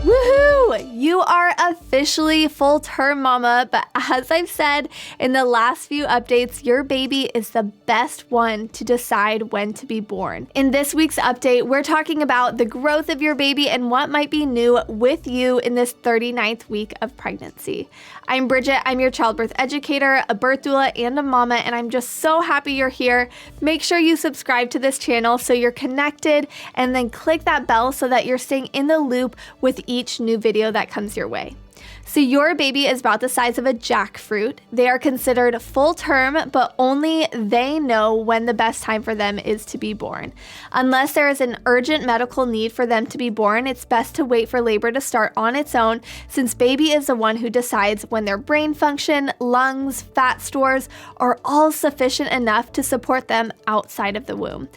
Woohoo! You are officially full-term mama, but as I've said in the last few updates, your baby is the best one to decide when to be born. In this week's update, we're talking about the growth of your baby and what might be new with you in this 39th week of pregnancy. I'm Bridget, I'm your childbirth educator, a birth doula, and a mama, and I'm just so happy you're here. Make sure you subscribe to this channel so you're connected, and then click that bell so that you're staying in the loop with each new video that comes your way. So your baby is about the size of a jackfruit. They are considered full term, but only they know when the best time for them is to be born. Unless there is an urgent medical need for them to be born, it's best to wait for labor to start on its own, since baby is the one who decides when their brain function, lungs, fat stores are all sufficient enough to support them outside of the womb.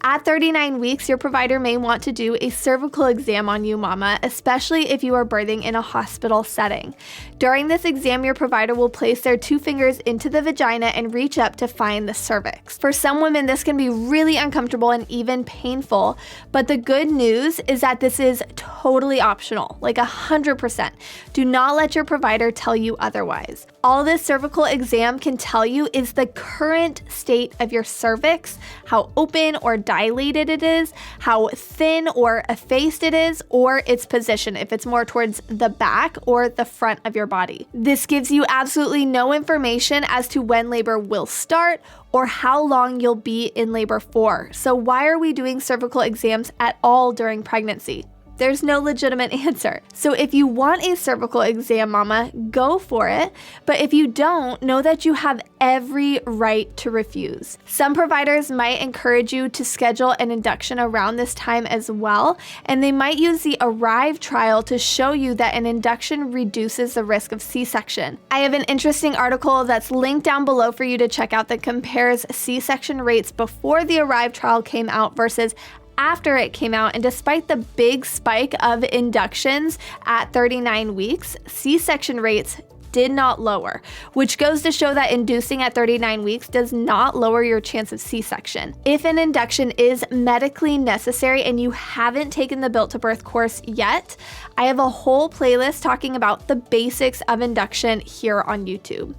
At 39 weeks, your provider may want to do a cervical exam on you, mama, especially if you are birthing in a hospital setting. During this exam, your provider will place their 2 fingers into the vagina and reach up to find the cervix. For some women, this can be really uncomfortable and even painful, but the good news is that this is totally optional, like 100%. Do not let your provider tell you otherwise. All this cervical exam can tell you is the current state of your cervix, how open or dilated it is, how thin or effaced it is, or its position, if it's more towards the back or the front of your body. This gives you absolutely no information as to when labor will start or how long you'll be in labor for. So why are we doing cervical exams at all during pregnancy? There's no legitimate answer. So if you want a cervical exam, mama, go for it. But if you don't, know that you have every right to refuse. Some providers might encourage you to schedule an induction around this time as well, and they might use the ARRIVE trial to show you that an induction reduces the risk of C-section. I have an interesting article that's linked down below for you to check out that compares C-section rates before the ARRIVE trial came out versus after it came out, and despite the big spike of inductions at 39 weeks, C-section rates did not lower, which goes to show that inducing at 39 weeks does not lower your chance of C-section. If an induction is medically necessary and you haven't taken the Built to Birth course yet, I have a whole playlist talking about the basics of induction here on YouTube.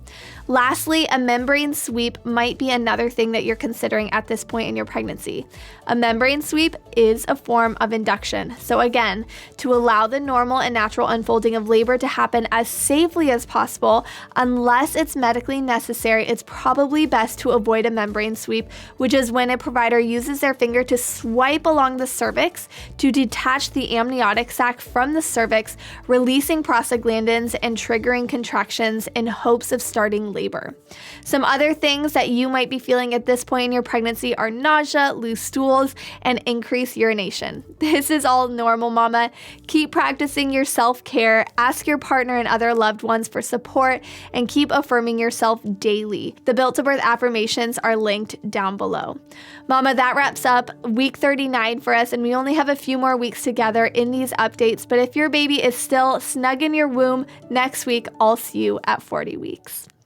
Lastly, a membrane sweep might be another thing that you're considering at this point in your pregnancy. A membrane sweep is a form of induction. So again, to allow the normal and natural unfolding of labor to happen as safely as possible, unless it's medically necessary, it's probably best to avoid a membrane sweep, which is when a provider uses their finger to swipe along the cervix to detach the amniotic sac from the cervix, releasing prostaglandins and triggering contractions in hopes of starting labor. Some other things that you might be feeling at this point in your pregnancy are nausea, loose stools, and increased urination. This is all normal, mama. Keep practicing your self-care, ask your partner and other loved ones for support, and keep affirming yourself daily. The Built to Birth affirmations are linked down below. Mama, that wraps up week 39 for us, and we only have a few more weeks together in these updates, but if your baby is still snug in your womb, next week I'll see you at 40 weeks.